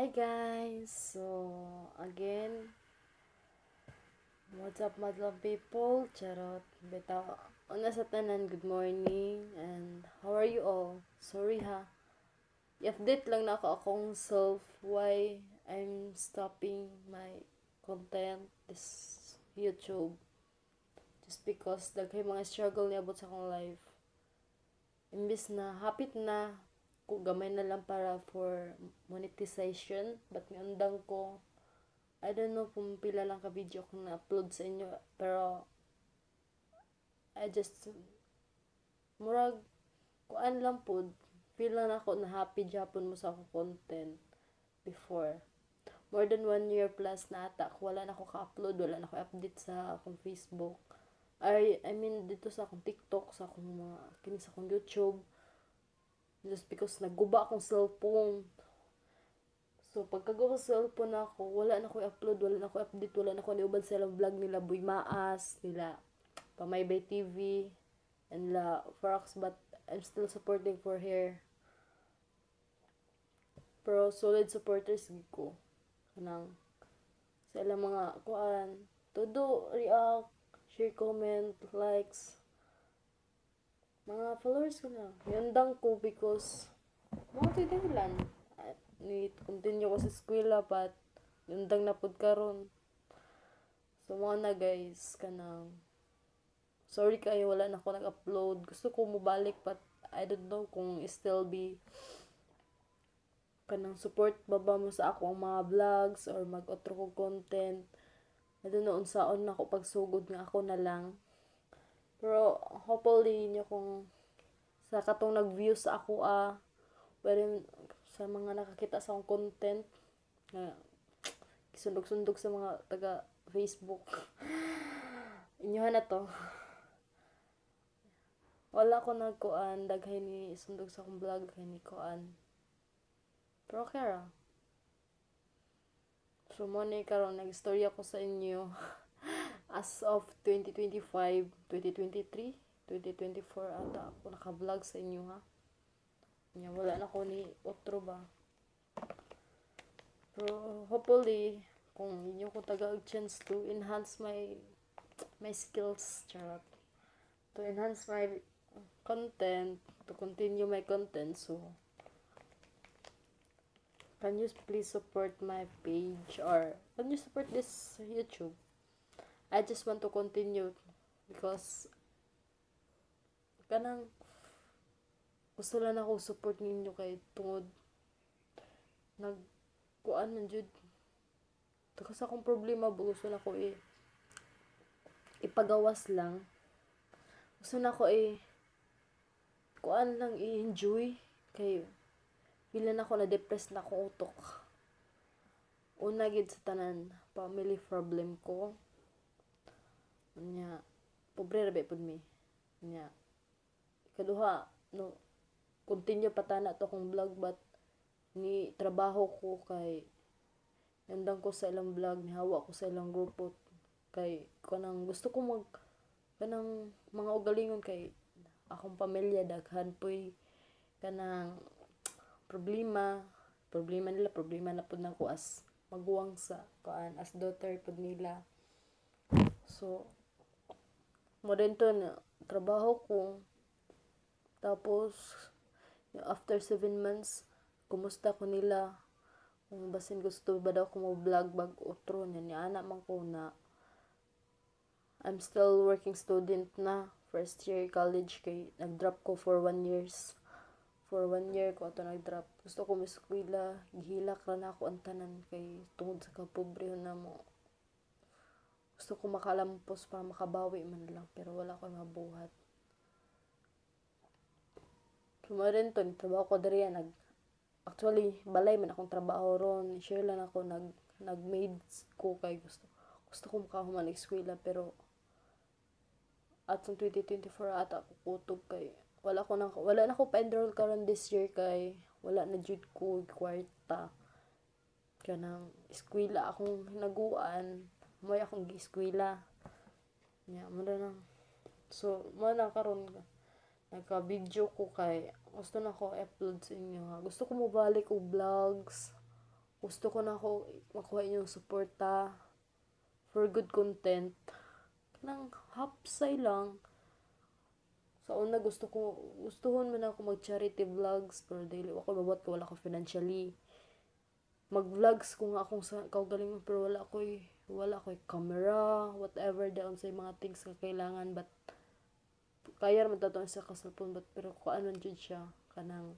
Hi guys! So, again, what's up madlang people? Charot. Bitaw. Una sa tanan, good morning. And how are you all? Sorry ha. I-update lang na ako akong self why I'm stopping my content this YouTube. Just because daghay mga struggle niabot sa akong life. Imbis na hapit na ko gamay na lang para for monetization, but niundang ko I don't know kung pila lang ka video kung na-upload sa inyo, pero I just murag kuan lang po, feel lang ako na happy japon mo sa akong content before. More than 1 year plus na ata wala na ako ka-upload, wala na ako update sa akong Facebook. I mean dito sa akong TikTok, sa akong mga kini sa akong YouTube. Just because naguba akong cellphone. So, pagkagawa sa cellphone ako, wala na ko i-upload, wala na ko update, wala na ko niubad sa vlog nila Boy Maas, nila Pamaybay TV, and la Forax, but I'm still supporting for her. Pero solid supporters ko. Kanang sa ilang mga kuan, todo react, share, comment, likes. Mga followers ko na. Yandang ko because mga dahilan. Ni continue ko sa eskwela but yundang napod karon. So mga na guys kanang sorry kayo wala na ako nag-upload. Gusto ko mobalik but I don't know kung still be kanang support baba mo sa ako ang mga vlogs or mag-outro ko content. I don't know unsaon na ako pagsugod nga ako na lang. Pero hopefully nyo kung sa katong nag-view sa ako wherein sa mga nakakita sa akong content na kisundog-sundog sa mga taga Facebook. Inyohan na to. Wala ko nagkuan, daghay ni sundog sa akong vlog, daghay ni kuan. Pero okay ra. So mo ni karon nag-istorya ko sa inyo as of 2025, 2023, 2024 ata ako naka-vlog sa inyo ha. Wala na ko ni outro ba. Pero hopefully kung inyo ko taga chance to enhance my skills, charot. To enhance my content, to continue my content. So can you please support my page or can you support this YouTube? I just want to continue because kanang gusto lang ako support ninyo kay tungod nagkuan man jud takas akong problema gusto na ko ipagawas lang, gusto na ko kuan lang i-enjoy kay pila na ako na depressed na akong utok. Una gid sa tanan family problem ko nya pobre ra ba pud mi nya ikaduha no continue patana to akong vlog but ni trabaho ko kay nandang ko sa ilang vlog, nihawa ko sa ilang grupo kay kanang gusto ko kanang mga ugalingon kay akong pamilya daghan poy kanang problema nila, problema na pud nako as maguwang sa kuan as daughter pud nila. So mo din to na trabaho ko tapos after 7 months kumusta ko nila kung basin gusto ba daw ko mo vlog bag outro niya ni ana man ko na I'm still working student na first year college kay nag-drop ko for 1 years for 1 year ko ato nag-drop. Gusto ko miskwila gihilak ra na ako ang tanan kay tungod sa kapobrehon na mo gusto ko makalampos para makabawi man lang pero wala ko mabuhat. Sumarin to, trabaho ko diri actually balay man akong trabaho ron. Share lang ako nag-maids ko kay gusto ko makahuman eskwela pero at 2024 ata ako kutob kay wala na ko pa-enroll karon this year kay wala na jud ko kwarta. Kanang eskwela akong hinaguan, moy akong gi-eskwela. Mo na lang. So, mo na karon nagka-video ko kay gusto na ko i-upload sa inyo ha. Gusto ko mabalik og vlogs gusto ko na ako makuha inyong suporta for good content. Nang hapsay lang. Sa una gustuhon man ako mag-charity vlogs, pero dili ako mabot ko, wala ko financially. Mag-vlogs ko nga akong sa kaugalingon, pero wala ko'y camera, whatever daon sa mga things nga kailangan, but kaya naman tato sa kasalpon, but pero kuan man jud siya kanang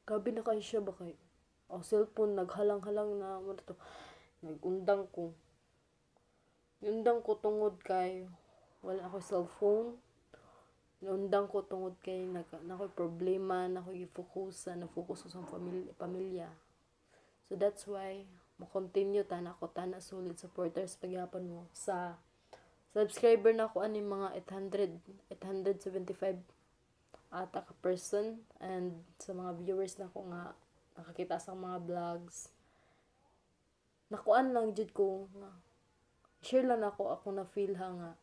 gabi na kayo siya ba kay cellphone naghalang-halang na mo to, nagundang tungod kay wala ako cellphone. Nundang ko tungod kay nakoy problema, nakoy na-focus ko sa pamilya. So that's why mo continue tana solid supporters pagyapon mo sa subscriber na ko ani mga 875 ata ka person, and sa mga viewers na ko nga nakakita sa mga vlogs. Nakuan lang jud ko nga share lang ako na feel ha nga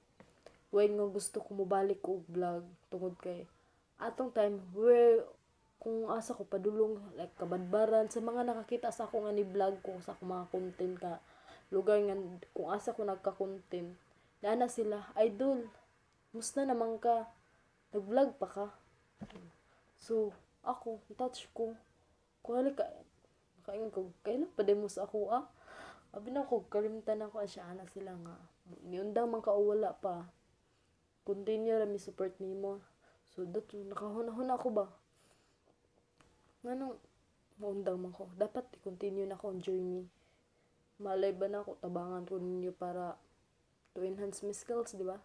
when nga gusto ko mobalik og vlog tungod kay atong time where kung asa ko padulong like kabadbaran sa mga nakakita sa ako nga ni vlog ko sa akong mga content ka lugar nga kung asa ko nagka-content na sila idol musta naman ka nag-vlog pa ka. So ako touch ko kuhali ka kaingon ko kailan pa demo sa ako abi na ko kalimtan ako siya ana sila nga niundang man ka o wala pa continue ra mi support nimo. So dato nakahuna-huna ako ba nganong maundang man ko dapat i-continue na ko ang journey. Malay ba na ako tabangan ko ninyo para to enhance my skills, di ba?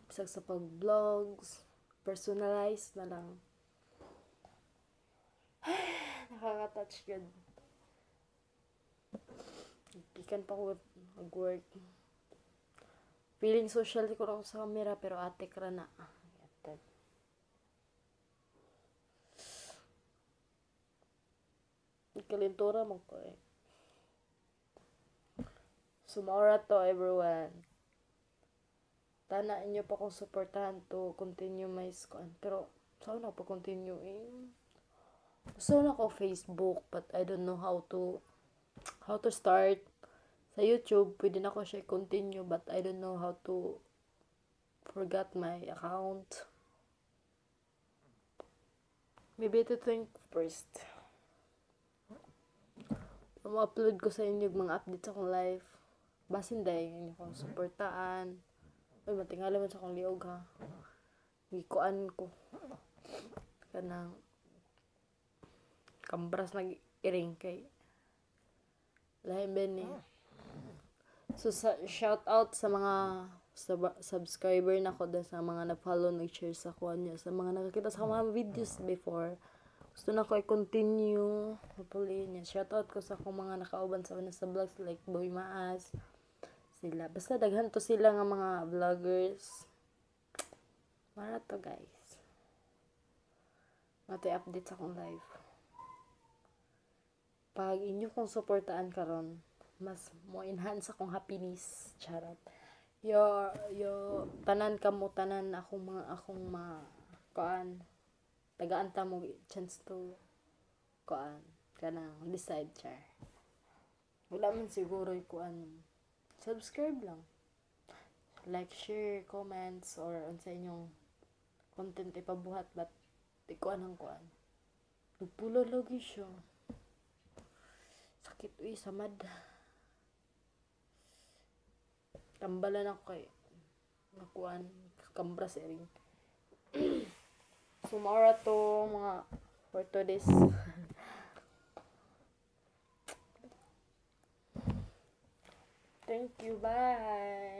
Bisag sa pag-vlogs, personalize na lang. Nakaka-touch good. Ikan pa ko mag-work. Feeling social ko ako sa camera pero atik ra na. Kalintura mo ko eh. Sumara to everyone. Tana inyo pa kong supportahan to continue my scan. Pero saan ako pa continue gusto na ko Facebook but I don't know how to start. Sa YouTube pwede na ko siya continue but I don't know how to forgot my account. Maybe to think first. Ma-upload ko sa inyo mga updates sa akong life. Basin dahil inyo kong supportaan. Uy, matingala man sa akong liog ha. Gikuan ko. Kanang kambras nag-iring kay lahi beni. So shout out sa mga subscriber na ko sa mga na-follow, nag-share sa kuan niya, sa mga nakakita sa mga videos before. Gusto na ko i-continue. Hopefully niya. Shout out ko sa akong mga nakauban sa vlogs like Boy Maas. Sila. Basta daghan to sila nga mga vloggers. Mara to guys. Matay update sa akong live. Pag inyo kong supportaan karon, mas mo enhance akong happiness. Charot. Yo tanan akong mga kuan tagaan ta mo chance to kuan kanang decide char. Wala man siguro kuan subscribe lang, like, share, comments, or sa inyong content ipabuhat but di kuan ang kuan nagpula lagi siya sakit samad tambalan ako kay nakuan kambras ring. Sumara to mga for today's thank you, bye.